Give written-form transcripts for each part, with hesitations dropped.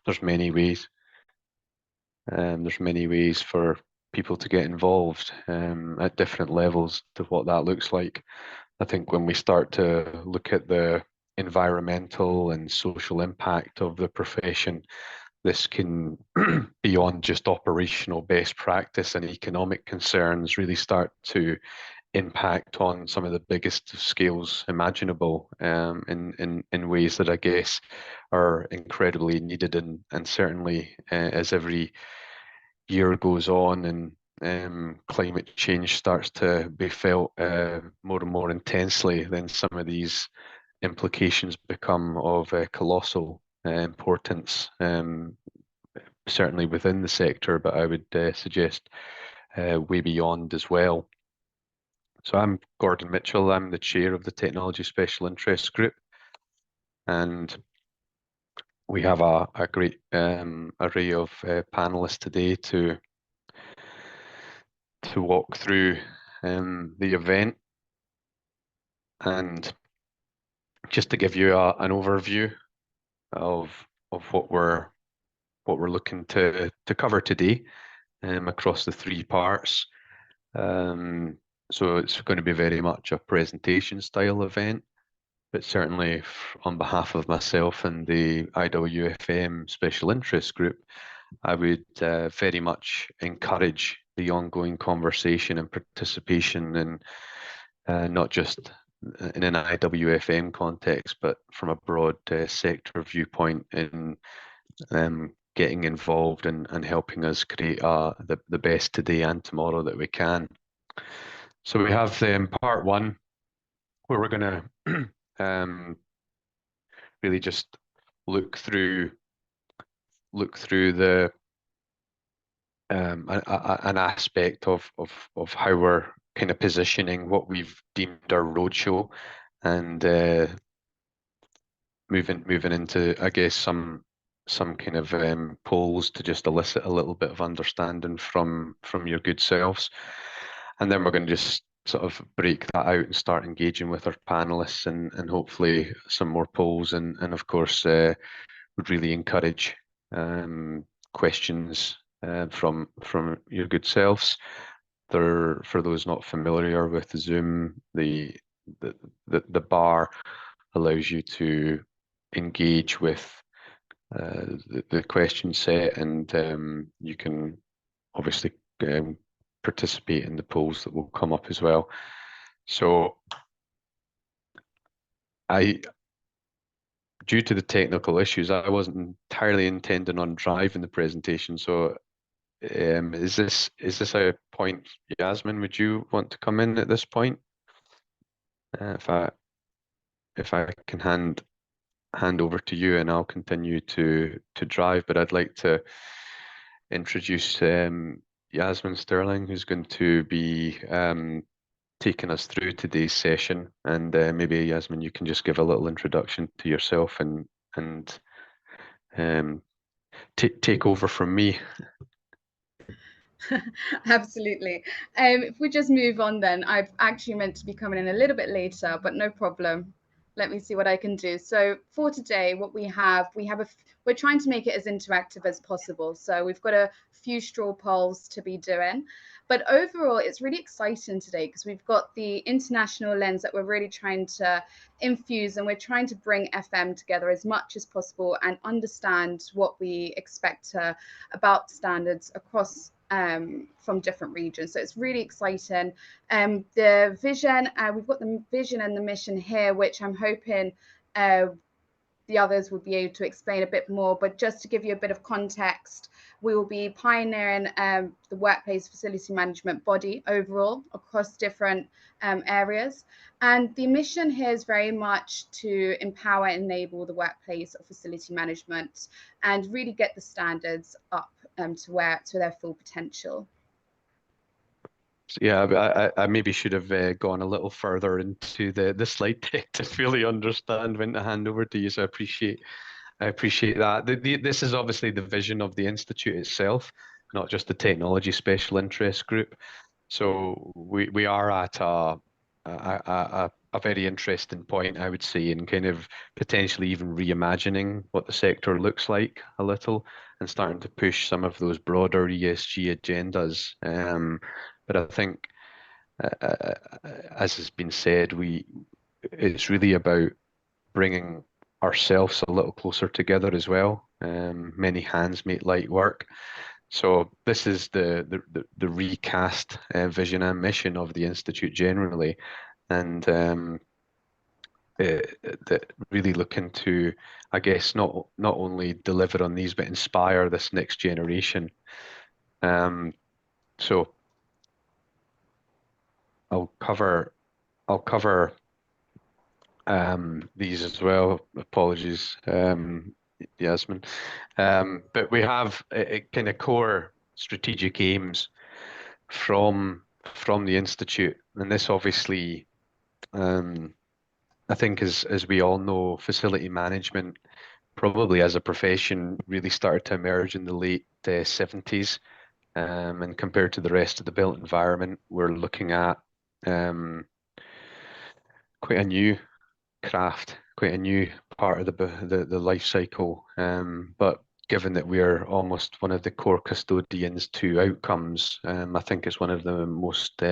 there's many ways. There's many ways for people to get involved at different levels to what that looks like. I think when we start to look at the environmental and social impact of the profession, this can, beyond just operational best practice and economic concerns, really start to impact on some of the biggest scales imaginable in ways that I guess are incredibly needed, and certainly as every year goes on and climate change starts to be felt more and more intensely, then some of these implications become of colossal importance, certainly within the sector, but I would suggest way beyond as well. So I'm Gordon Mitchell. I'm the chair of the Technology Special Interest Group, and we have a great array of panelists today to walk through the event. And just to give you an overview of what we're looking to cover today across the three parts. So it's going to be very much a presentation style event, but certainly on behalf of myself and the IWFM Special Interest Group, I would very much encourage the ongoing conversation and participation, and not just in an IWFM context, but from a broad sector viewpoint in getting involved and helping us create the best today and tomorrow that we can. So we have part one, where we're going to really just look through the an aspect of how we're kind of positioning what we've deemed our roadshow, and moving into, I guess, some kind of polls to just elicit a little bit of understanding from your good selves. And then we're going to just sort of break that out and start engaging with our panelists, and hopefully some more polls, and of course would really encourage questions from your good selves. There, for those not familiar with Zoom, the bar allows you to engage with the question set, and you can obviously participate in the polls that will come up as well. So due to the technical issues, I wasn't entirely intending on driving the presentation. So is this a point, Yasmin, would you want to come in at this point? If I can hand over to you, and I'll continue to drive, but I'd like to introduce Yasmin Sterling, who's going to be taking us through today's session. And maybe, Yasmin, you can just give a little introduction to yourself and take over from me. Absolutely. If we just move on, then I've actually meant to be coming in a little bit later, but no problem. Let me see what I can do. So for today, what we're trying to make it as interactive as possible. So we've got a few straw polls to be doing, but overall, it's really exciting today because we've got the international lens that we're really trying to infuse, and we're trying to bring FM together as much as possible and understand what we expect about standards across from different regions. So it's really exciting. The vision, we've got the vision and the mission here, which I'm hoping the others will be able to explain a bit more. But just to give you a bit of context, we will be pioneering the workplace facility management body overall across different areas. And the mission here is very much to empower and enable the workplace of facility management and really get the standards up to their full potential. Yeah, I maybe should have gone a little further into the slide deck to fully understand when to hand over to you. So I appreciate that. This is obviously the vision of the Institute itself, not just the Technology Special Interest Group. So we are at a a very interesting point, I would say, in kind of potentially even reimagining what the sector looks like a little and starting to push some of those broader ESG agendas. But I think, as has been said, it's really about bringing ourselves a little closer together as well. Many hands make light work. So this is the recast vision and mission of the Institute generally, and that really looking to, I guess, not only deliver on these, but inspire this next generation. Um, so I'll cover I'll cover these as well. Apologies, Yasmin. But we have a kind of core strategic aims from the Institute, and this obviously, I think, as we all know, facility management probably as a profession really started to emerge in the late 70s. And compared to the rest of the built environment, we're looking at quite a new craft, quite a new part of the life cycle. But given that we are almost one of the core custodians to outcomes, I think it's one of the most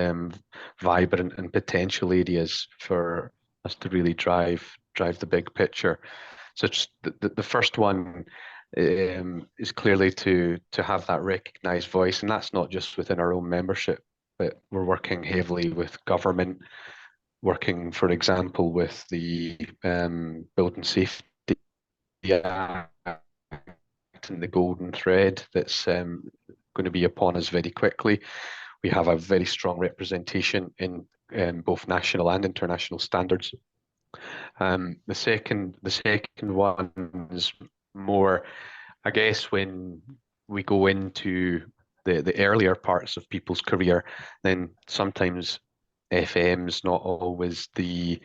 vibrant and potential areas for us to really drive the big picture. So just the first one is clearly to have that recognized voice, and that's not just within our own membership, but we're working heavily with government, working, for example, with the Building Safety Act and the golden thread that's going to be upon us very quickly. We have a very strong representation in both national and international standards. The second one is more, I guess, when we go into the earlier parts of people's career, then sometimes FM's not always the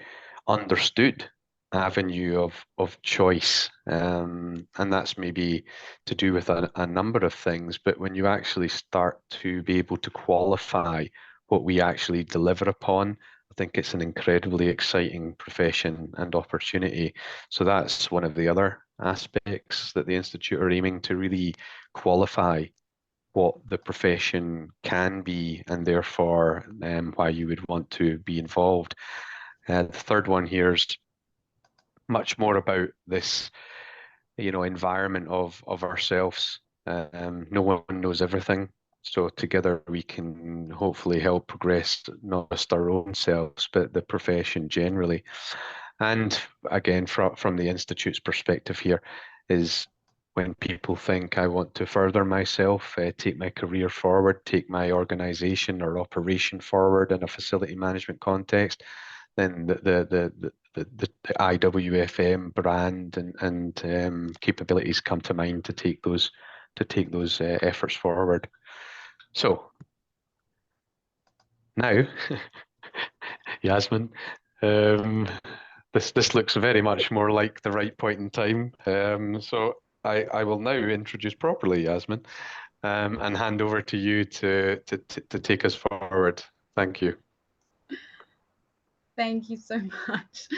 understood avenue of choice. And that's maybe to do with a number of things. But when you actually start to be able to qualify what we actually deliver upon, I think it's an incredibly exciting profession and opportunity. So that's one of the other aspects that the Institute are aiming to really qualify what the profession can be, and therefore why you would want to be involved. The third one here is much more about this, environment of ourselves. No one knows everything. So together we can hopefully help progress not just our own selves, but the profession generally. And again, from the Institute's perspective here, is when people think I want to further myself, take my career forward, take my organization or operation forward in a facility management context, then the IWFM brand and capabilities come to mind to take those efforts forward. So now, Yasmin, this looks very much more like the right point in time. So I will now introduce properly Yasmin, and hand over to you to take us forward. Thank you. Thank you so much.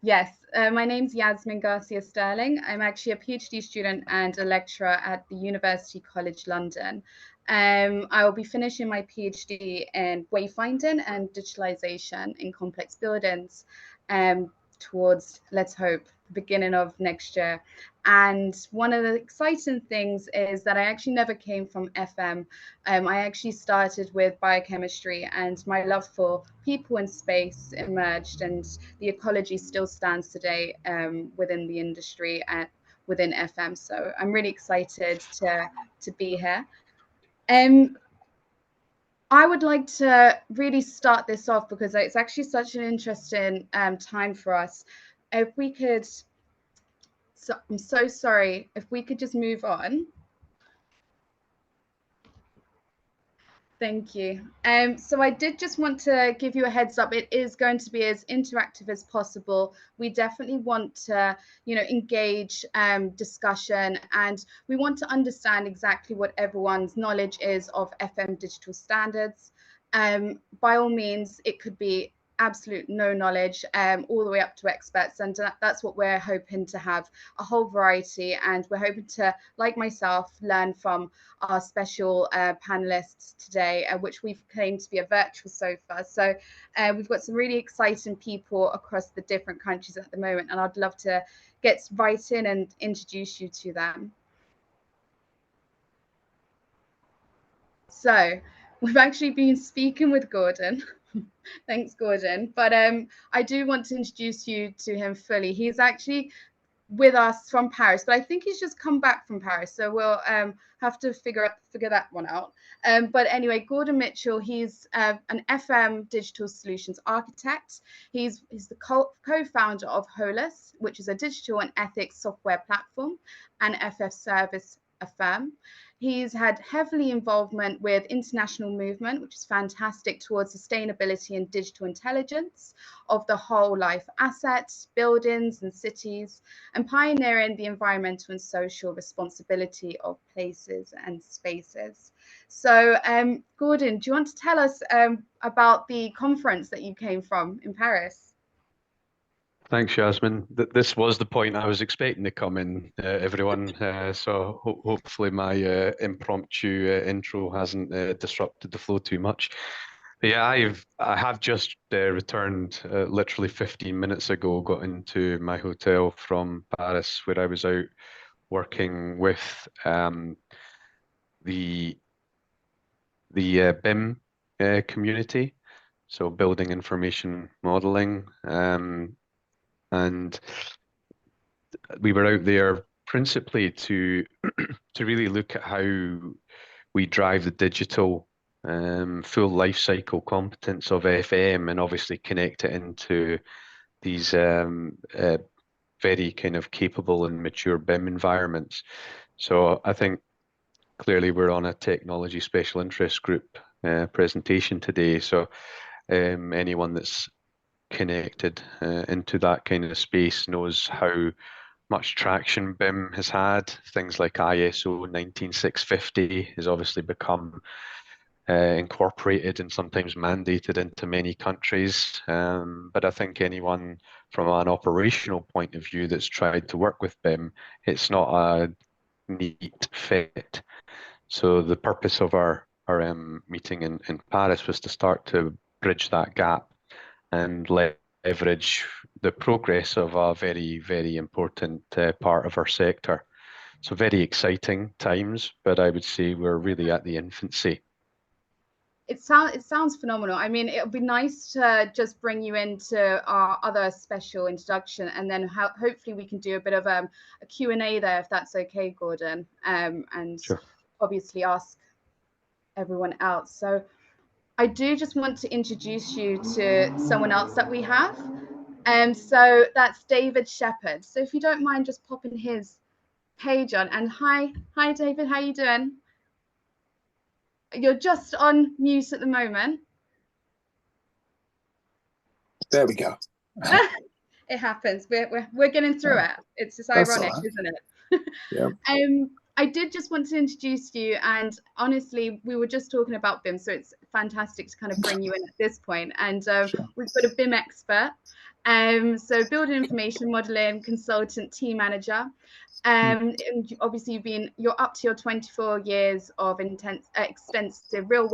Yes, my name's Yasmin Garcia Sterling. I'm actually a PhD student and a lecturer at the University College London. I will be finishing my PhD in wayfinding and digitalization in complex buildings towards, let's hope, the beginning of next year. And one of the exciting things is that I actually never came from FM. I actually started with biochemistry, and my love for people and space emerged, and the ecology still stands today within the industry and within FM. So I'm really excited to be here. I would like to really start this off because it's actually such an interesting time for us. If we could, I'm so sorry, if we could just move on. Thank you. So I did just want to give you a heads up. It is going to be as interactive as possible. We definitely want to, engage discussion, and we want to understand exactly what everyone's knowledge is of FM digital standards. By all means, it could be absolute no knowledge, all the way up to experts. And that's what we're hoping to have, a whole variety. And we're hoping to, like myself, learn from our special panelists today, which we've claimed to be a virtual sofa. So we've got some really exciting people across the different countries at the moment, and I'd love to get right in and introduce you to them. So we've actually been speaking with Gordon. Thanks, Gordon. But I do want to introduce you to him fully. He's actually with us from Paris, but I think he's just come back from Paris. So we'll have to figure that one out. But anyway, Gordon Mitchell, he's an FM digital solutions architect. He's the co-founder of Holus, which is a digital and ethics software platform, and FF Service, a firm. He's had heavily involvement with international movement, which is fantastic, towards sustainability and digital intelligence of the whole life assets, buildings and cities, and pioneering the environmental and social responsibility of places and spaces. So Gordon, do you want to tell us about the conference that you came from in Paris? Thanks, Yasmin. This was the point I was expecting to come in, everyone. So hopefully my impromptu intro hasn't disrupted the flow too much. But yeah, I have just returned literally 15 minutes ago, got into my hotel from Paris, where I was out working with the BIM community, so building information modeling. And we were out there principally to to really look at how we drive the digital full life cycle competence of FM, and obviously connect it into these very kind of capable and mature BIM environments. So I think clearly we're on a technology special interest group presentation today. So anyone that's connected into that kind of space knows how much traction BIM has had. Things like ISO 19650 has obviously become incorporated and sometimes mandated into many countries. But I think anyone from an operational point of view that's tried to work with BIM, it's not a neat fit. So the purpose of our meeting in Paris was to start to bridge that gap and leverage the progress of a very, very important part of our sector. So very exciting times, but I would say we're really at the infancy. It sounds phenomenal. I mean, it would be nice to just bring you into our other special introduction, and then hopefully we can do a bit of a Q&A there, if that's okay, Gordon, and Sure. obviously ask everyone else. So I do just want to introduce you to someone else that we have. And so that's David Shepherd. So if you don't mind just popping his page on. And hi David, how you doing? You're just on mute at the moment. There we go. It happens. We're getting through it. It's just ironic, isn't it? Yeah. I did just want to introduce you, and honestly, we were just talking about BIM, so it's fantastic to kind of bring you in at this point. And Sure. we've got a BIM expert, so building information modeling consultant, team manager. And obviously you're up to your 24 years of extensive real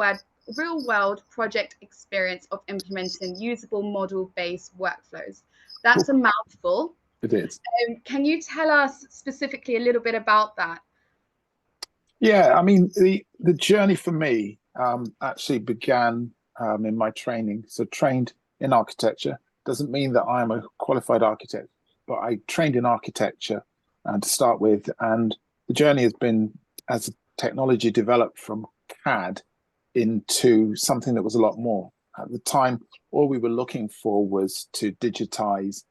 world project experience of implementing usable model-based workflows. That's a mouthful. It is. Can you tell us specifically a little bit about that? Yeah, I mean, the journey for me actually began in my training. So trained in architecture doesn't mean that I am a qualified architect, but I trained in architecture to start with. And the journey has been, as technology developed from CAD into something that was a lot more. At the time, all we were looking for was to digitize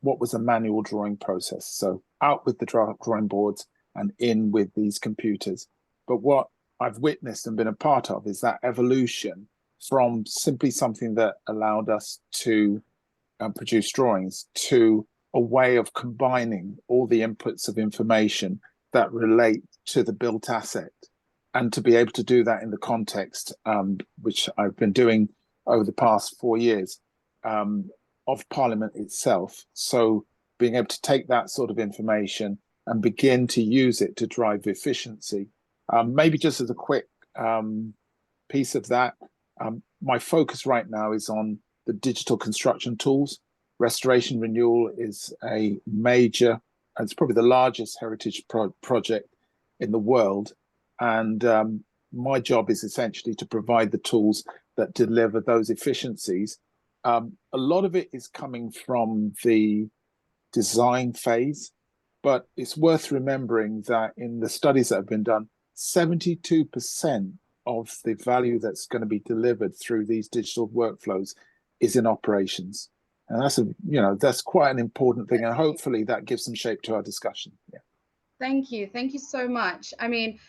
what was a manual drawing process. So out with the drawing boards and in with these computers. But what I've witnessed and been a part of is that evolution from simply something that allowed us to produce drawings to a way of combining all the inputs of information that relate to the built asset, and to be able to do that in the context which I've been doing over the past 4 years. of Parliament itself. So being able to take that sort of information and begin to use it to drive efficiency. Maybe just as a quick piece of that, my focus right now is on the digital construction tools. Restoration Renewal is a major, it's probably the largest heritage project in the world. And my job is essentially to provide the tools that deliver those efficiencies. A lot of it is coming from the design phase, but it's worth remembering that in the studies that have been done, 72% of the value that's going to be delivered through these digital workflows is in operations. And that's quite an important thing. And hopefully that gives some shape to our discussion. Yeah. Thank you. Thank you so much. I mean,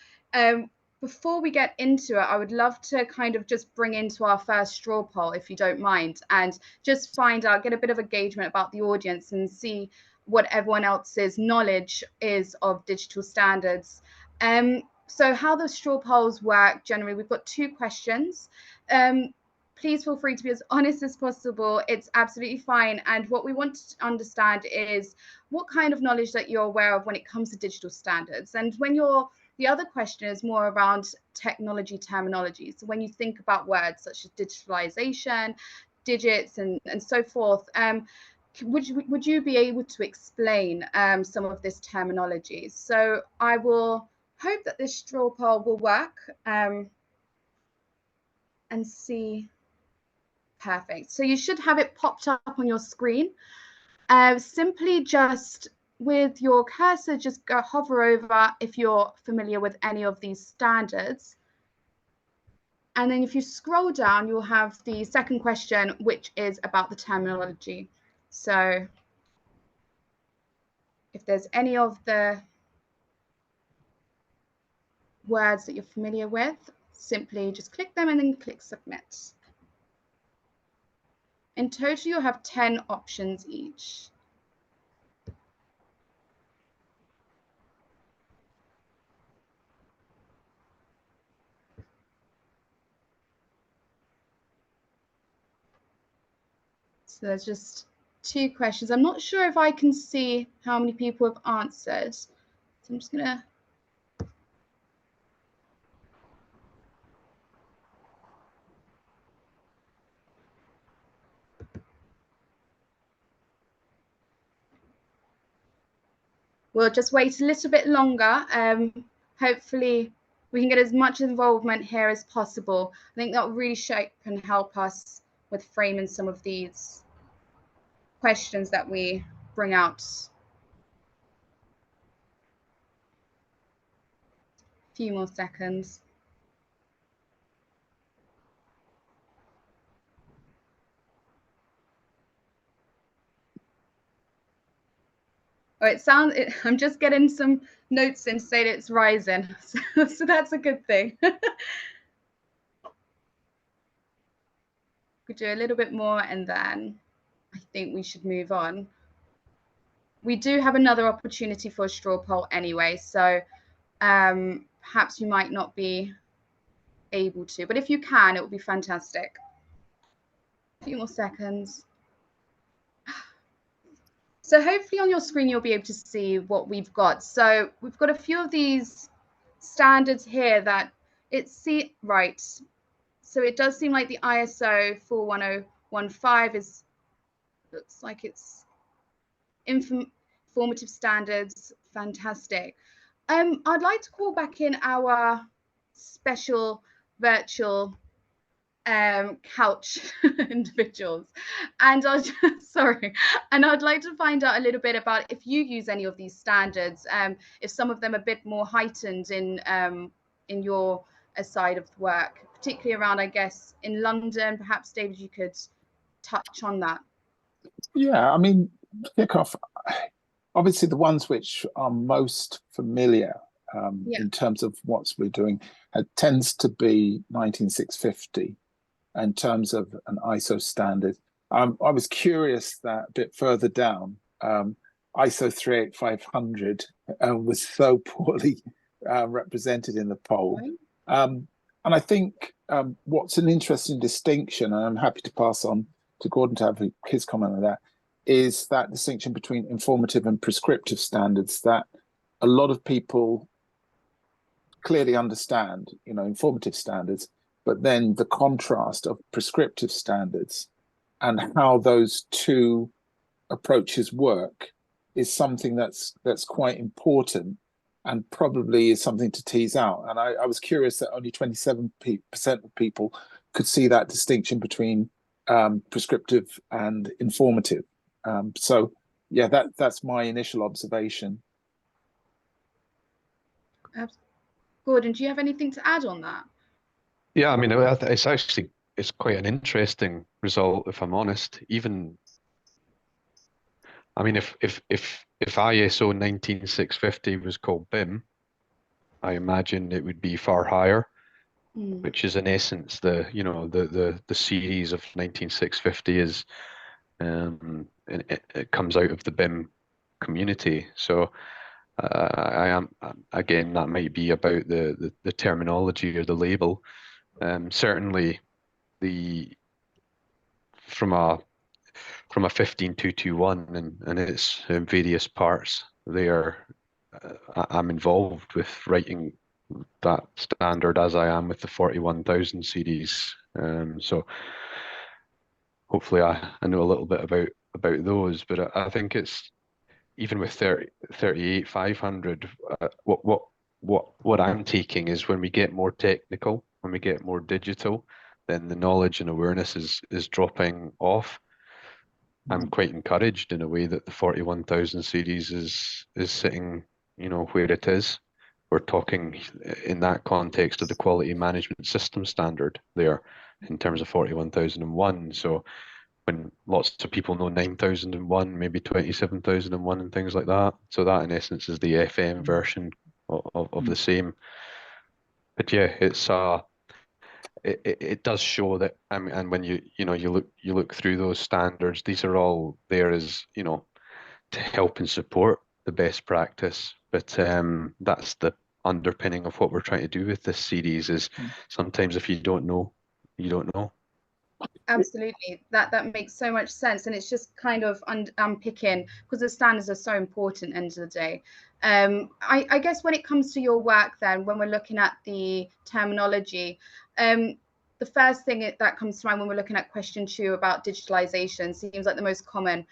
before we get into it, I would love to kind of just bring into our first straw poll, if you don't mind, and just find out, get a bit of engagement about the audience and see what everyone else's knowledge is of digital standards. So how the straw polls work, generally, we've got 2 questions. Please feel free to be as honest as possible. It's absolutely fine. And what we want to understand is what kind of knowledge that you're aware of when it comes to digital standards. And the other question is more around technology terminology. So when you think about words such as digitalization, digits, and so forth, would you be able to explain some of this terminology? So I will hope that this straw poll will work and see. Perfect. So you should have it popped up on your screen. Simply just with your cursor, just go hover over if you're familiar with any of these standards. And then if you scroll down, you'll have the second question, which is about the terminology. So if there's any of the words that you're familiar with, simply just click them and then click submit. In total, you'll have 10 options each. So there's just 2 questions. I'm not sure if I can see how many people have answered. So I'm just gonna. We'll just wait a little bit longer. Hopefully we can get as much involvement here as possible. I think that will really shape and help us with framing some of these questions that we bring out. A few more seconds. Oh, I'm just getting some notes in to say that it's rising. So that's a good thing. Could do a little bit more and then I think we should move on. We do have another opportunity for a straw poll anyway, so perhaps you might not be able to, but if you can, it would be fantastic. A few more seconds. So hopefully on your screen, you'll be able to see what we've got. So we've got a few of these standards here that right. So it does seem like the ISO 41015 looks like it's informative standards. Fantastic. I'd like to call back in our special virtual couch individuals, and I'd like to find out a little bit about if you use any of these standards, if some of them are a bit more heightened in your side of work, particularly around, I guess, in London. Perhaps, David, you could touch on that. Yeah, I mean, kick off. Obviously, the ones which are most familiar in terms of what we're doing tends to be 19650 in terms of an ISO standard. I was curious that a bit further down, ISO 38500 was so poorly represented in the poll. And I think what's an interesting distinction, and I'm happy to pass on to Gordon to have his comment on that, is that distinction between informative and prescriptive standards that a lot of people clearly understand, informative standards, but then the contrast of prescriptive standards and how those two approaches work is something that's quite important and probably is something to tease out. And I was curious that only 27% of people could see that distinction between prescriptive and informative. So yeah, that's my initial observation. Gordon, do you have anything to add on that? Yeah, I mean, it's quite an interesting result, if I'm honest. Even, I mean, if ISO 19650 was called BIM, I imagine it would be far higher, which is in essence the series of 19650 is it comes out of the BIM community. So I am again, that might be about the terminology or the label. Certainly the from a 15221 and its various parts there, I'm involved with writing that standard as I am with the 41000 series. So hopefully I know a little bit about those, but I think it's even with 38500, what I'm taking is when we get more technical, when we get more digital, then the knowledge and awareness is dropping off. I'm quite encouraged in a way that the 41000 series is sitting, where it is. We're talking in that context of the quality management system standard there in terms of 41001. So when lots of people know 9001, maybe 27001 and things like that. So that in essence is the FM version of the same. But yeah, it does show that, and when you look through those standards, these are all there as, to help and support the best practice. But that's the underpinning of what we're trying to do with this series is sometimes if you don't know, you don't know. Absolutely, that makes so much sense, and it's just kind of unpicking because the standards are so important end of the day. I guess when it comes to your work then, when we're looking at the terminology, the first thing that comes to mind when we're looking at question 2 about digitalization seems like the most common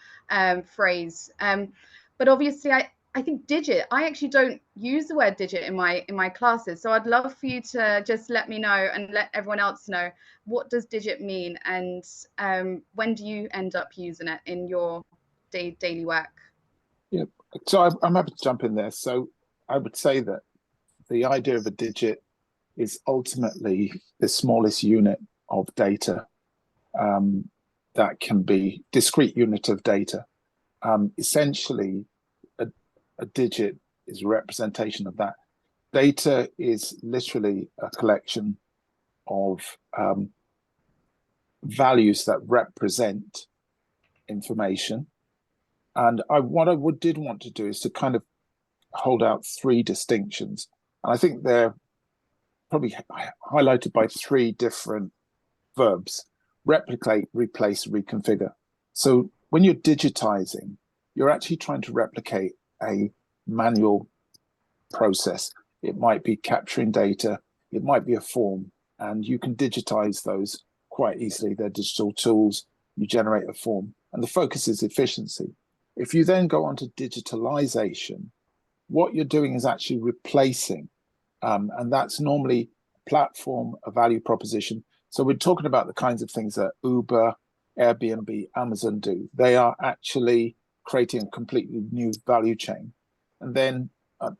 phrase. But obviously I think digit, I actually don't use the word digit in my classes. So I'd love for you to just let me know and let everyone else know, what does digit mean, and when do you end up using it in your daily work? Yeah, so I'm happy to jump in there. So I would say that the idea of a digit is ultimately the smallest unit of data that can be discrete unit of data. Essentially, a digit is a representation of that. Data is literally a collection of values that represent information. And what I did want to do is to kind of hold out 3 distinctions. And I think they're probably highlighted by 3 different verbs: replicate, replace, reconfigure. So when you're digitizing, you're actually trying to replicate a manual process. It might be capturing data, it might be a form, and you can digitize those quite easily. They're digital tools, you generate a form, and the focus is efficiency. If you then go on to digitalization, what you're doing is actually replacing, and that's normally a platform, a value proposition. So we're talking about the kinds of things that Uber, Airbnb, Amazon do. They are actually creating a completely new value chain. And then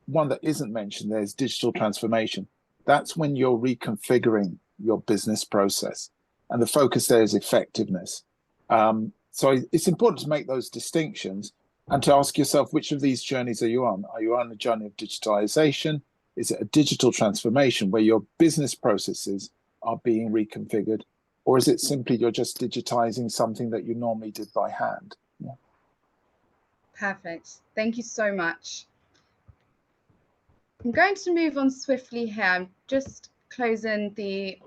one that isn't mentioned there is digital transformation. That's when you're reconfiguring your business process. And the focus there is effectiveness. So it's important to make those distinctions and to ask yourself, which of these journeys are you on? Are you on a journey of digitalization? Is it a digital transformation where your business processes are being reconfigured? Or is it simply you're just digitizing something that you normally did by hand? Yeah. Perfect. Thank you so much. I'm going to move on swiftly here. I'm just closing the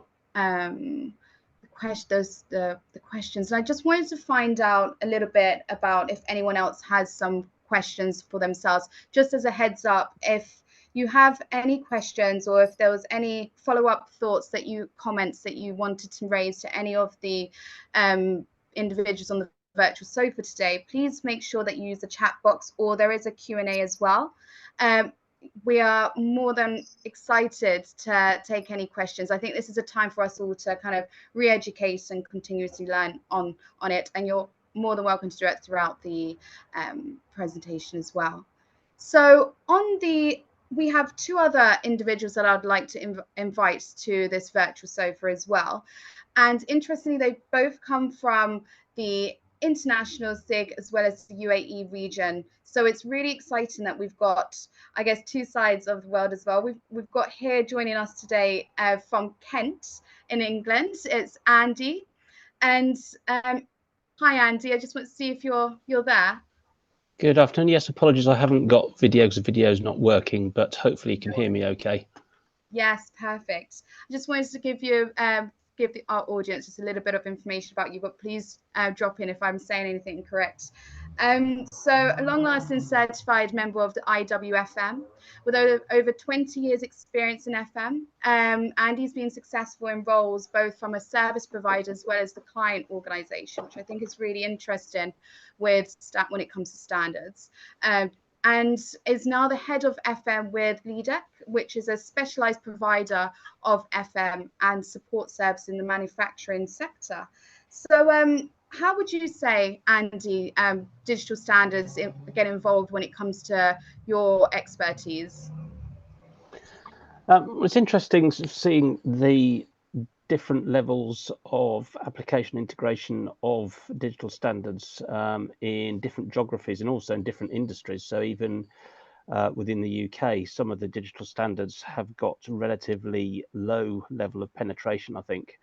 questions. And I just wanted to find out a little bit about if anyone else has some questions for themselves. Just as a heads up, if you have any questions or if there was any follow-up thoughts comments that you wanted to raise to any of the individuals on the virtual sofa today, please make sure that you use the chat box, or there is a Q&A as well. We are more than excited to take any questions. I think this is a time for us all to kind of re-educate and continuously learn on it, and you're more than welcome to do it throughout the presentation as well. So we have two other individuals that I'd like to invite to this virtual sofa as well. And interestingly, they both come from the international SIG as well as the UAE region. So it's really exciting that we've got, I guess, two sides of the world as well. We've got here joining us today from Kent in England. It's Andy. And hi, Andy. I just want to see if you're there. Good afternoon. Yes, apologies, I haven't got videos. The video's not working, but hopefully you can hear me okay. Yes, perfect. I just wanted to give our audience just a little bit of information about you, but please drop in if I'm saying anything incorrect. So a long-lasting certified member of the IWFM with over 20 years experience in FM, and he's been successful in roles both from a service provider as well as the client organization, which I think is really interesting when it comes to standards. And is now the head of FM with LEADEC, which is a specialized provider of FM and support service in the manufacturing sector. So how would you say, Andy, digital standards get involved when it comes to your expertise? It's interesting seeing the different levels of application integration of digital standards in different geographies and also in different industries. So even within the UK, some of the digital standards have got relatively low level of penetration, I think.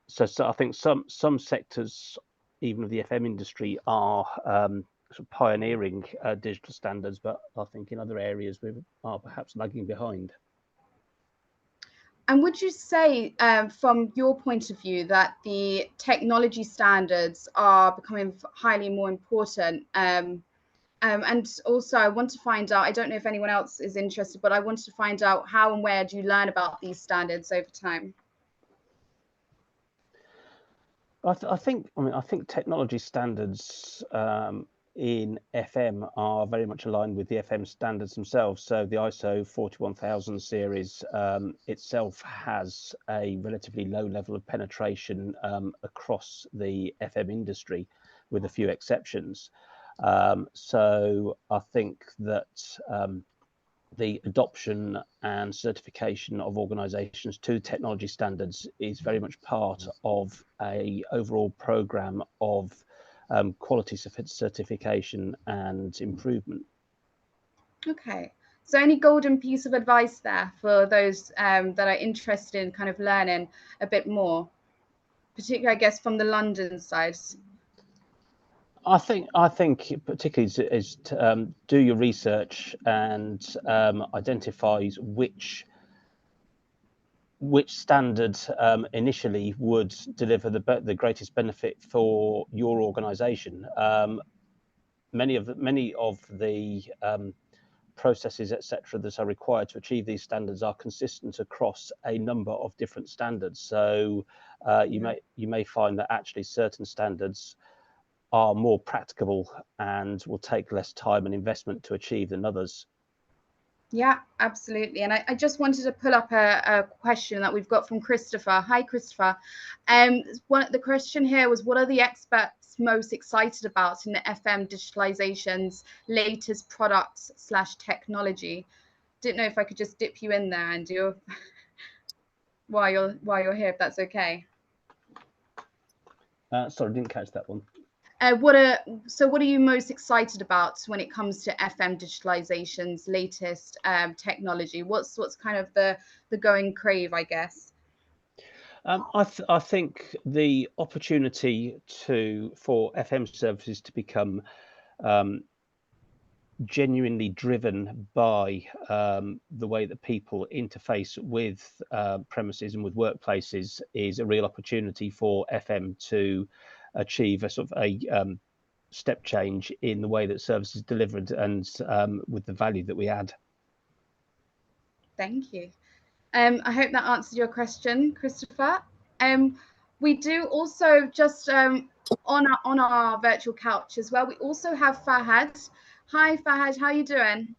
So I think some sectors, even of the FM industry, are sort of pioneering digital standards, but I think in other areas we are perhaps lagging behind. And would you say, from your point of view, that the technology standards are becoming highly more important? And also, I want to find out, I don't know if anyone else is interested, but I wanted to find out how and where do you learn about these standards over time? I think technology standards in FM are very much aligned with the FM standards themselves. So the ISO 41000 series itself has a relatively low level of penetration across the FM industry, with a few exceptions. So I think that the adoption and certification of organizations to technology standards is very much part of a overall program of quality certification and improvement. Okay, so any golden piece of advice there for those that are interested in kind of learning a bit more, particularly, I guess, from the London side? I think particularly is to do your research and identify which standard initially would deliver the greatest benefit for your organization. Many of the processes, etc., that are required to achieve these standards are consistent across a number of different standards. So you may find that actually certain standards are more practicable and will take less time and investment to achieve than others. Yeah, absolutely. And I just wanted to pull up a question that we've got from Christopher. Hi, Christopher. The question here was, what are the experts most excited about in the FM digitalization's latest products / technology? Didn't know if I could just dip you in there, Andy, while you're here, if that's okay. Sorry, didn't catch that one. What are you most excited about when it comes to FM digitalization's latest technology? What's kind of the going crave, I guess? I think the opportunity for FM services to become genuinely driven by the way that people interface with premises and with workplaces is a real opportunity for FM to achieve a sort of a step change in the way that service is delivered and with the value that we add. Thank you. I hope that answered your question, Christopher. We do also just on our virtual couch as well. We also have Fahad. Hi, Fahad. How are you doing?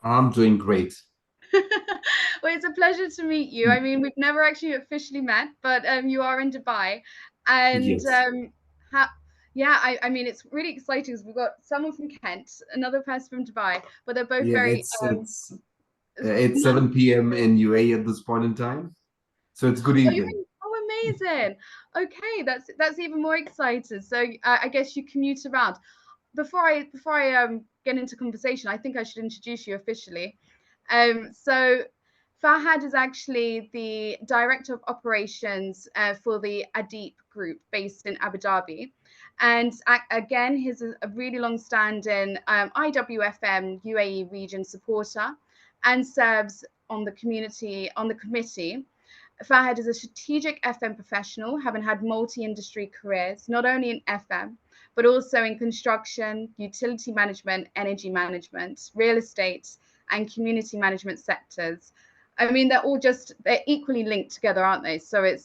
I'm doing great. Well, it's a pleasure to meet you. I mean, we've never actually officially met, but you are in Dubai, and Yes. yeah, I mean, it's really exciting because we've got someone from Kent, another person from Dubai, but they're both Yeah, very. it's 7 p.m. in UAE at this point in time, so it's good evening. Oh, amazing! Okay, that's even more exciting. So I guess you commute around. Before I get into conversation, I think I should introduce you officially. So Fahad is actually the Director of Operations for the Adeep Group based in Abu Dhabi. And again, he's a really long-standing IWFM UAE region supporter and serves on the committee. Fahad is a strategic FM professional, having had multi-industry careers, not only in FM, but also in construction, utility management, energy management, real estate, and community management sectors. I mean, they're equally linked together, aren't they? So it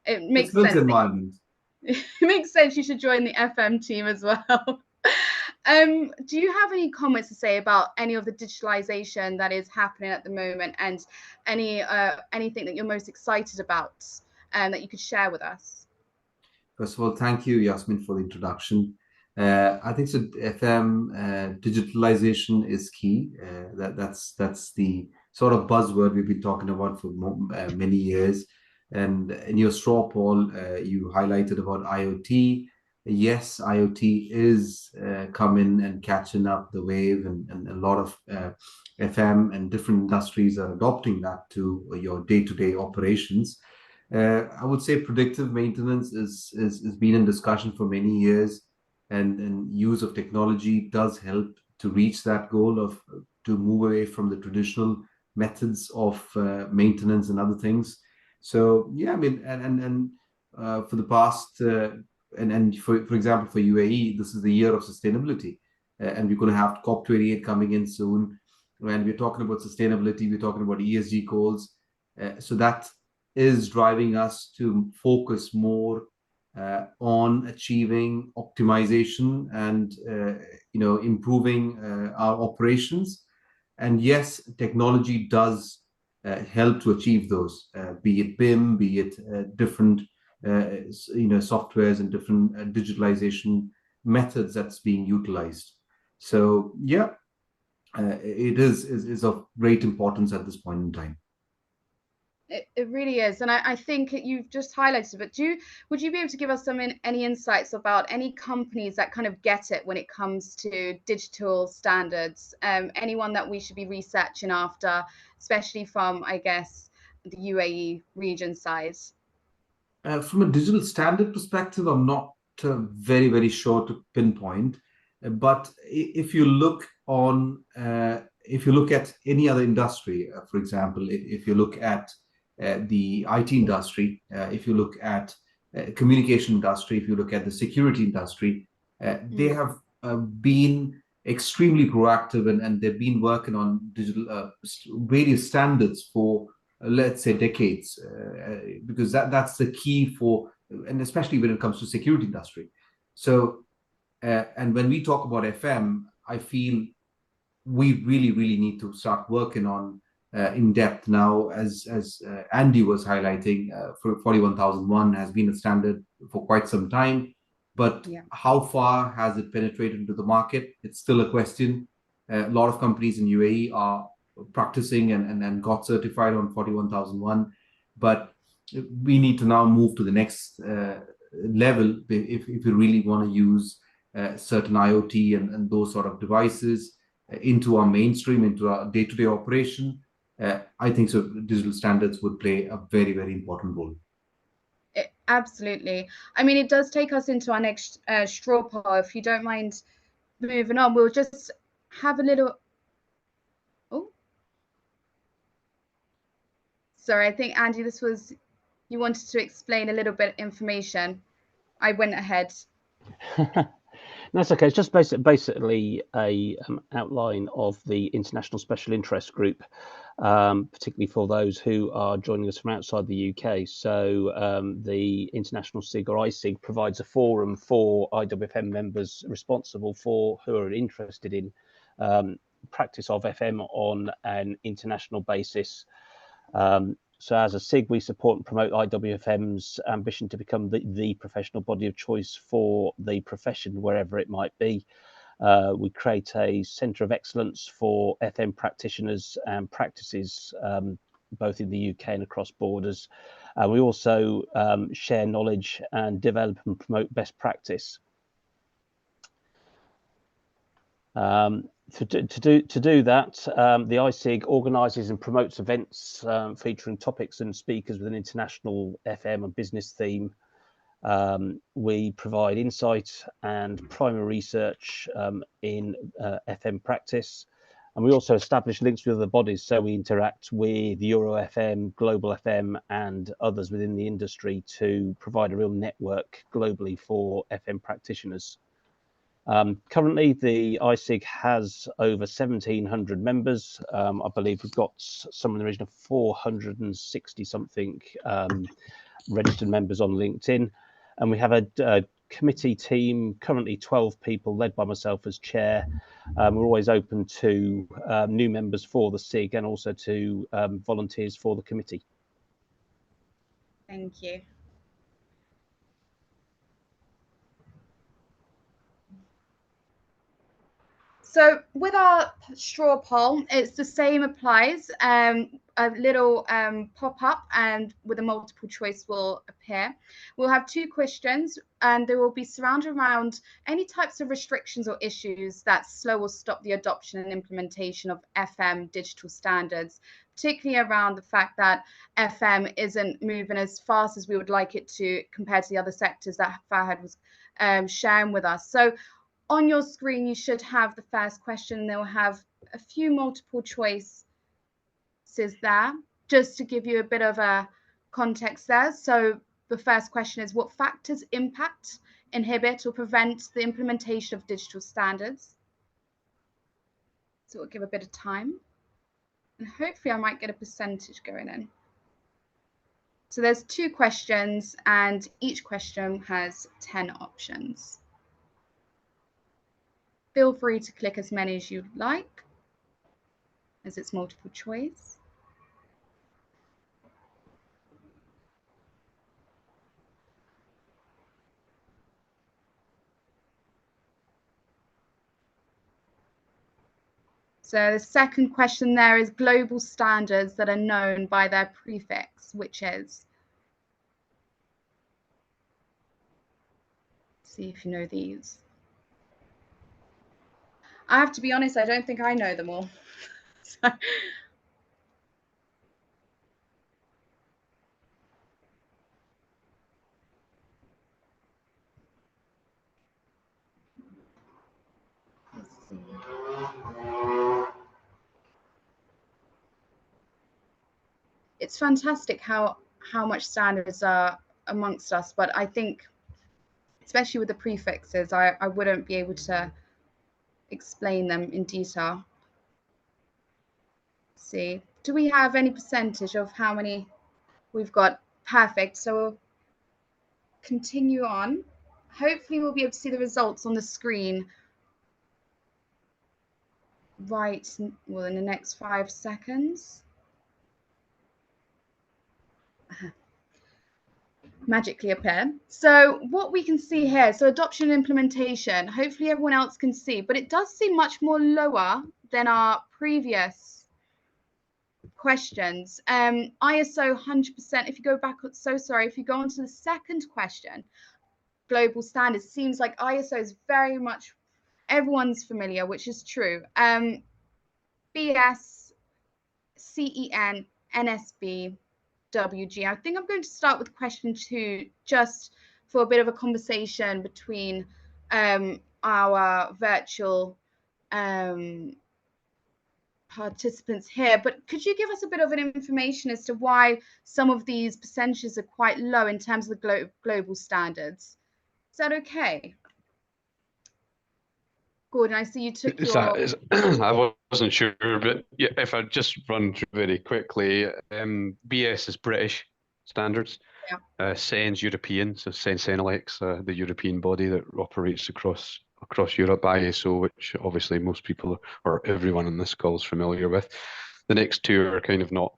makes It's built sense. environment. It makes sense you should join the FM team as well. Do you have any comments to say about any of the digitalization that is happening at the moment, and anything that you're most excited about that you could share with us? First of all, thank you, Yasmin, for the introduction. I think so. FM digitalization is key. That's the sort of buzzword we've been talking about for many years. And in your straw poll, you highlighted about IoT. Yes, IoT is coming and catching up the wave, and a lot of FM and different industries are adopting that to your day-to-day operations. I would say predictive maintenance is been in discussion for many years, and use of technology does help to reach that goal of to move away from the traditional methods of maintenance and other things. So yeah, I mean, and for the past and for example, for UAE, this is the year of sustainability, and we're going to have COP28 coming in soon. When we're talking about sustainability, we're talking about ESG goals. So that is driving us to focus more on achieving optimization and improving our operations. And yes, technology does help to achieve those, be it BIM, be it different softwares and different digitalization methods that's being utilized. So yeah, it is of great importance at this point in time. It really is, and I think you've just highlighted it. But would you be able to give us any insights about any companies that kind of get it when it comes to digital standards? Anyone that we should be researching after, especially from, I guess, the UAE region side? From a digital standard perspective, I'm not very, very sure to pinpoint. But if you look at any other industry, for example, if you look at the IT industry, if you look at communication industry, if you look at the security industry, they have been extremely proactive, and they've been working on digital various standards for let's say decades, because that's the key for, and especially when it comes to security industry. So and when we talk about FM, I feel we really need to start working on in depth now, as Andy was highlighting. For 41001 has been a standard for quite some time, but how far has it penetrated into the market? It's still a question. A lot of companies in UAE are practicing and got certified on 41001, but we need to now move to the next level if we really want to use certain IoT and those sort of devices into our mainstream, into our day-to-day operation. I think so digital standards would play a very, very important role. Absolutely. I mean, it does take us into our next straw poll. If you don't mind moving on, we'll just have a little. Oh, sorry, I think Andy, this was, you wanted to explain a little bit of information. I went ahead. That's okay. It's just basically a outline of the International Special Interest Group, particularly for those who are joining us from outside the UK. So the International SIG or ISIG provides a forum for IWFM members responsible for who are interested in practice of FM on an international basis. So as a SIG, we support and promote IWFM's ambition to become the professional body of choice for the profession, wherever it might be. We create a centre of excellence for FM practitioners and practices, both in the UK and across borders. We also share knowledge and develop and promote best practice. To do that, the ISIG organises and promotes events featuring topics and speakers with an international FM and business theme. We provide insight and primary research in FM practice, and we also establish links with other bodies. So we interact with Euro FM, Global FM, and others within the industry to provide a real network globally for FM practitioners. Currently, the ISIG has over 1,700 members. I believe we've got some in the region of 460 something registered members on LinkedIn. And we have a committee team, currently 12 people, led by myself as chair. We're always open to new members for the SIG and also to volunteers for the committee. Thank you. So with our straw poll, it's the same applies. A little pop-up and with a multiple choice will appear. We'll have 2 questions and they will be surrounded around any types of restrictions or issues that slow or stop the adoption and implementation of FM digital standards, particularly around the fact that FM isn't moving as fast as we would like it to compared to the other sectors that Fahad was sharing with us. So on your screen, you should have the first question. They'll have a few multiple choices there, just to give you a bit of a context there. So the first question is, what factors impact, inhibit, or prevent the implementation of digital standards? So we'll give a bit of time. And hopefully I might get a percentage going in. So there's 2 questions, and each question has 10 options. Feel free to click as many as you'd like, as it's multiple choice. So the second question there is global standards that are known by their prefix, which is, see if you know these. I have to be honest, I don't think I know them all. So, let's see. It's fantastic how much standards are amongst us, but I think, especially with the prefixes, I wouldn't be able to explain them in detail. Let's see, do we have any percentage of how many we've got? Perfect. So we'll continue on. Hopefully we'll be able to see the results on the screen right, well, in the next 5 seconds. Magically appear. So what we can see here, so adoption and implementation, hopefully everyone else can see, but it does seem much more lower than our previous questions. ISO 100%, if you go back, so sorry, if you go on to the second question, global standards, seems like ISO is very much, everyone's familiar, which is true. BS, CEN, NSB, WG. I think I'm going to start with question 2, just for a bit of a conversation between our virtual participants here, but could you give us a bit of an information as to why some of these percentages are quite low in terms of the global standards? Is that okay? Gordon, I see you took I wasn't sure, but yeah, if I just run through very quickly, BS is British standards. Yeah. SEN's European, so Senelec, the European body that operates across Europe, ISO, which obviously most people or everyone on this call is familiar with. The next two are kind of not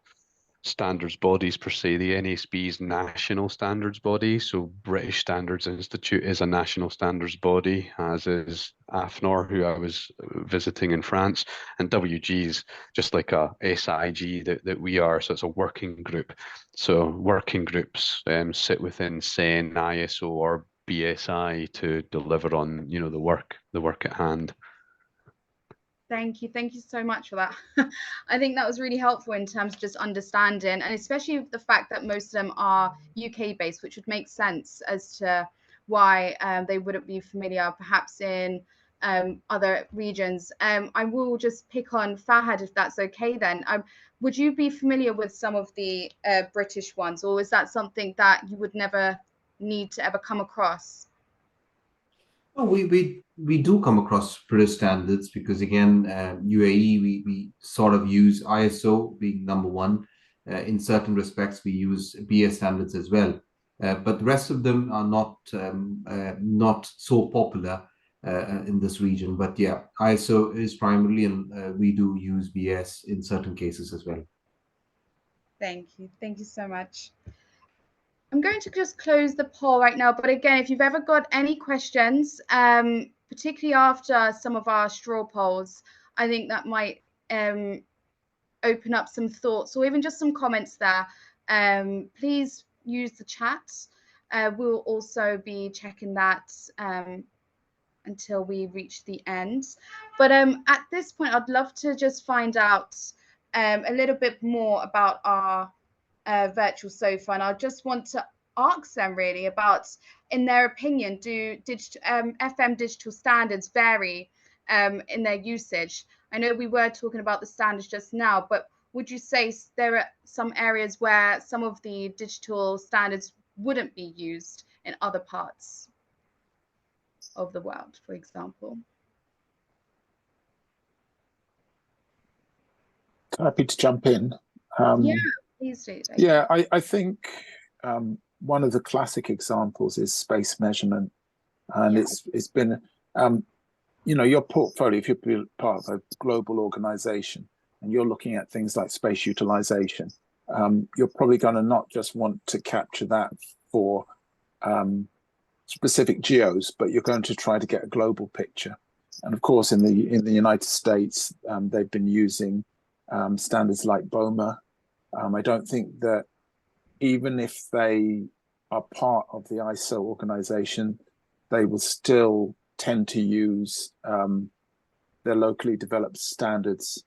standards bodies per se. The NASB's national standards body, so British Standards Institute is a national standards body, as is AFNOR, who I was visiting in France, and WG's just like a SIG that we are, so it's a working group. So working groups sit within SEN, ISO, or BSI to deliver on, you know, the work at hand. Thank you so much for that. I think that was really helpful in terms of just understanding, and especially the fact that most of them are UK based, which would make sense as to why they wouldn't be familiar perhaps in other regions. I will just pick on Fahad, if that's okay then. Would you be familiar with some of the British ones, or is that something that you would never need to ever come across? Oh, we do come across British standards because again, UAE we sort of use ISO being number one. In certain respects, we use BS standards as well, but the rest of them are not so popular in this region. But yeah, ISO is primarily, and we do use BS in certain cases as well. Thank you so much. I'm going to just close the poll right now, but again, if you've ever got any questions, particularly after some of our straw polls, I think that might open up some thoughts or even just some comments there. Please use the chat. We'll also be checking that until we reach the end. But at this point, I'd love to just find out a little bit more about our virtual sofa, and I just want to ask them really about, in their opinion, do FM digital standards vary in their usage? I know we were talking about the standards just now, but would you say there are some areas where some of the digital standards wouldn't be used in other parts of the world, for example? Happy to jump in. Yeah, please do. Yeah, I think one of the classic examples is space measurement, and Yeah. it's been you know, your portfolio, if you're part of a global organization and you're looking at things like space utilization, you're probably going to not just want to capture that for specific geos, but you're going to try to get a global picture. And of course, in the United States, they've been using standards like BOMA. I don't think that even if they are part of the ISO organization, they will still tend to use their locally developed standards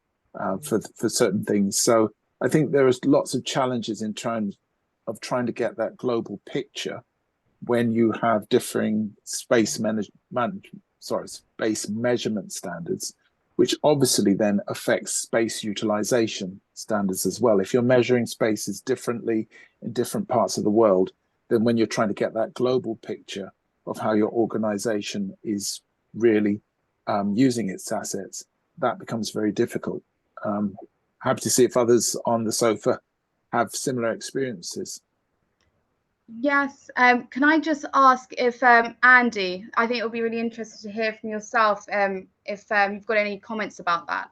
for certain things. So I think there is lots of challenges in terms of trying to get that global picture when you have differing space measurement standards, which obviously then affects space utilization standards as well. If you're measuring spaces differently in different parts of the world, then when you're trying to get that global picture of how your organization is really using its assets, that becomes very difficult. Happy to see if others on the sofa have similar experiences. Yes. Can I just ask if Andy, I think it would be really interesting to hear from yourself if you've got any comments about that.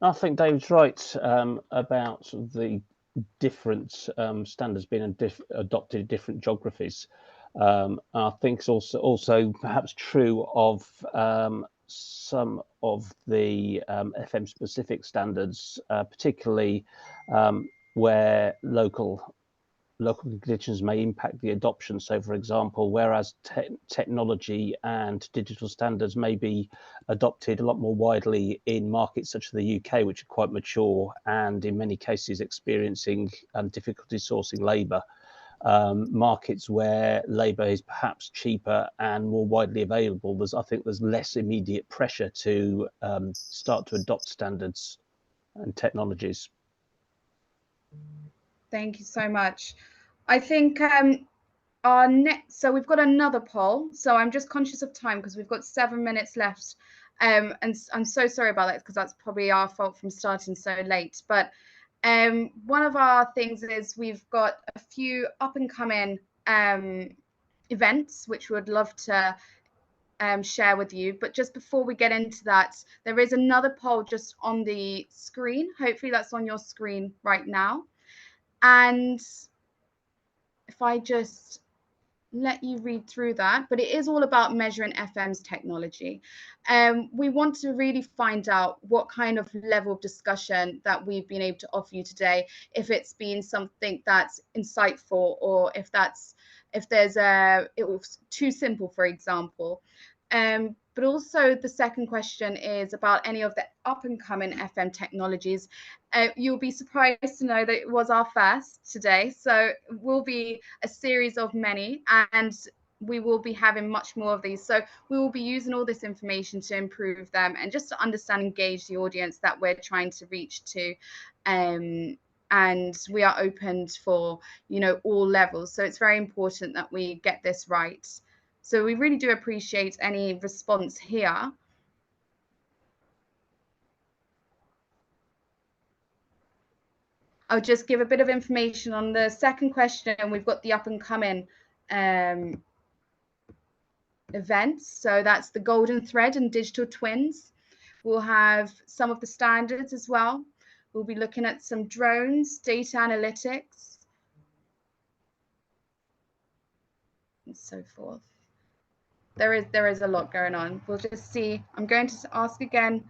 I think David's right about the different standards being adopted in different geographies. I think it's also perhaps true of some of the FM specific standards, particularly where local conditions may impact the adoption. So, for example, whereas technology and digital standards may be adopted a lot more widely in markets such as the UK, which are quite mature and in many cases experiencing difficulty sourcing labour, markets where labour is perhaps cheaper and more widely available, I think there's less immediate pressure to start to adopt standards and technologies. Thank you so much. I think so we've got another poll. So I'm just conscious of time because we've got 7 minutes left. And I'm so sorry about that because that's probably our fault from starting so late. But one of our things is we've got a few up and coming events which we would love to share with you. But just before we get into that, there is another poll just on the screen. Hopefully that's on your screen right now. And if I just let you read through that, but it is all about measuring FM's technology. We want to really find out what kind of level of discussion that we've been able to offer you today, if it's been something that's insightful, or if it was too simple, for example. But also the second question is about any of the up and coming FM technologies. You'll be surprised to know that it was our first today. So it will be a series of many, and we will be having much more of these. So we will be using all this information to improve them and just to understand and engage the audience that we're trying to reach to. And we are open for, all levels. So it's very important that we get this right. So we really do appreciate any response here. I'll just give a bit of information on the second question. We've got the up and coming events. So that's the Golden Thread and Digital Twins. We'll have some of the standards as well. We'll be looking at some drones, data analytics, and so forth. There is a lot going on. We'll just see. I'm going to ask again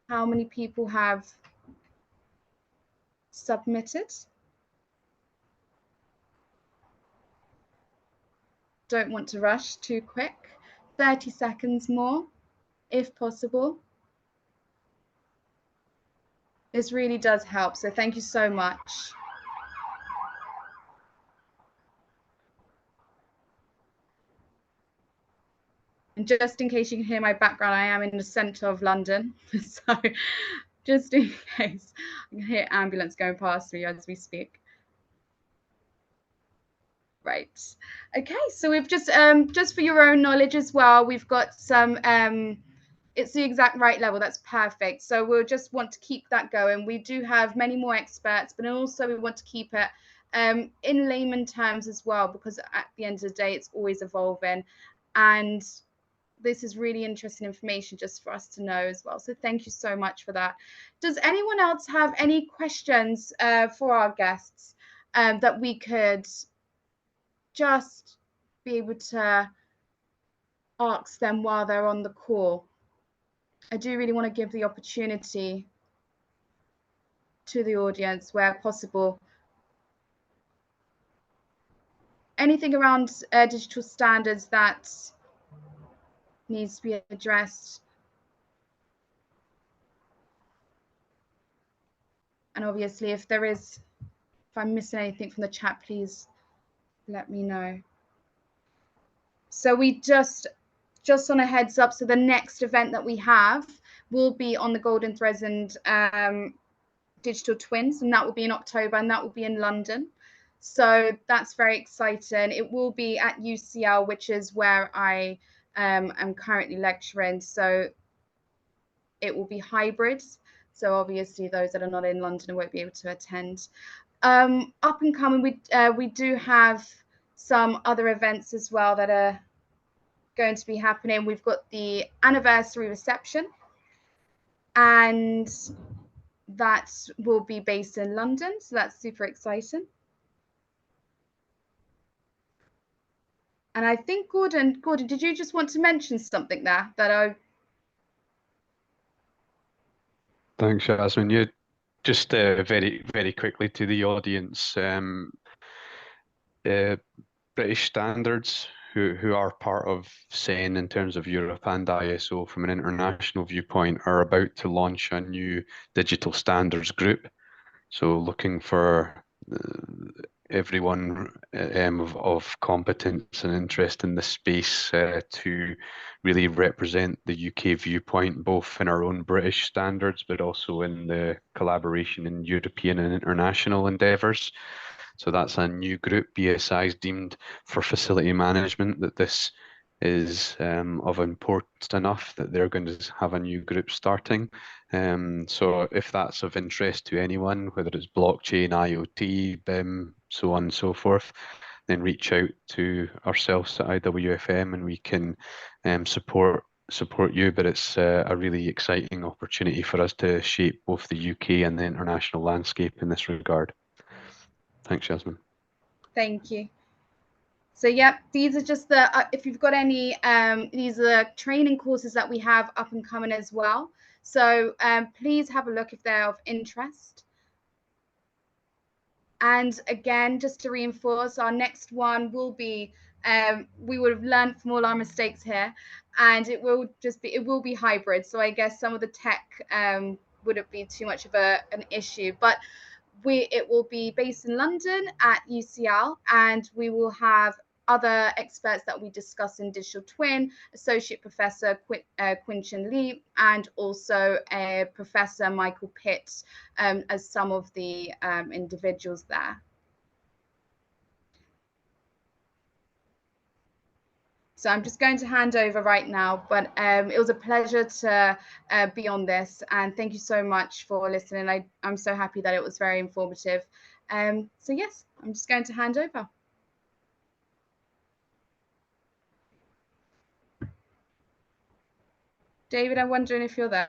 how many people have submitted. Don't want to rush too quick. 30 seconds more, if possible. This really does help, so thank you so much. And just in case you can hear my background, I am in the centre of London. So just in case, I can hear ambulance going past me as we speak. Right. Okay, so we've just for your own knowledge as well, we've got some, it's the exact right level. That's perfect. So we'll just want to keep that going. We do have many more experts, but also we want to keep it in layman terms as well, because at the end of the day, it's always evolving. And this is really interesting information just for us to know as well. So thank you so much for that. Does anyone else have any questions for our guests that we could just be able to ask them while they're on the call? I do really want to give the opportunity to the audience where possible. Anything around digital standards that needs to be addressed? And obviously, if I'm missing anything from the chat, please let me know. So we just on a heads up, so the next event that we have will be on the Golden Threads and Digital Twins, and that will be in October, and that will be in London. So that's very exciting. It will be at UCL, which is where I am currently lecturing. So it will be hybrids. So obviously those that are not in London won't be able to attend. Up and coming, we do have some other events as well that are going to be happening. We've got the anniversary reception, and that will be based in London. So that's super exciting. And I think Gordon, did you just want to mention something there that I... Thanks, Yasmin. You just very, very quickly to the audience, British standards, who are part of SEN in terms of Europe and ISO from an international viewpoint, are about to launch a new digital standards group. So looking for everyone of competence and interest in this space to really represent the UK viewpoint, both in our own British standards, but also in the collaboration in European and international endeavours. So that's a new group. BSI is deemed for facility management that this is of importance enough that they're going to have a new group starting. So if that's of interest to anyone, whether it's blockchain, IoT, BIM, so on and so forth, then reach out to ourselves at IWFM and we can support you. But it's a really exciting opportunity for us to shape both the UK and the international landscape in this regard. Thanks, Jasmine. Thank you. So yep, these are just the, if you've got any, these are training courses that we have up and coming as well. So please have a look if they're of interest. And again, just to reinforce, our next one will be, we would have learned from all our mistakes here, and it will be hybrid. So I guess some of the tech wouldn't be too much of an issue, but it will be based in London at UCL, and we will have other experts that we discuss in digital twin, Associate Professor Quinchen Lee, and also Professor Michael Pitt as some of the individuals there. So I'm just going to hand over right now, but it was a pleasure to be on this, and thank you so much for listening. I'm so happy that it was very informative. So yes, I'm just going to hand over. David, I'm wondering if you're there.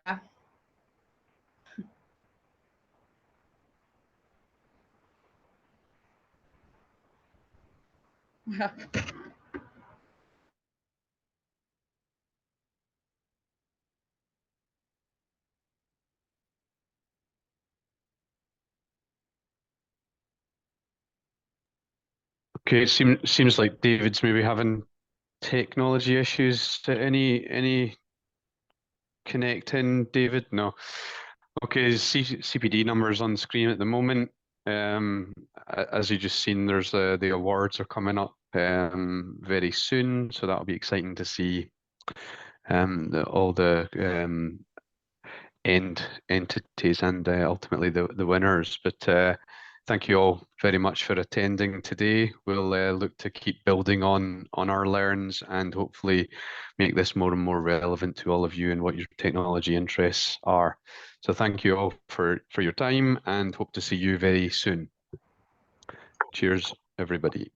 Okay, it seems like David's maybe having technology issues. Any connecting, David? No. Okay, CPD numbers on the screen at the moment. As you just seen, there's the awards are coming up very soon, so that'll be exciting to see all the end entities and ultimately the winners. But thank you all very much for attending today. We'll look to keep building on our learns and hopefully make this more and more relevant to all of you and what your technology interests are. So thank you all for your time and hope to see you very soon. Cheers, everybody.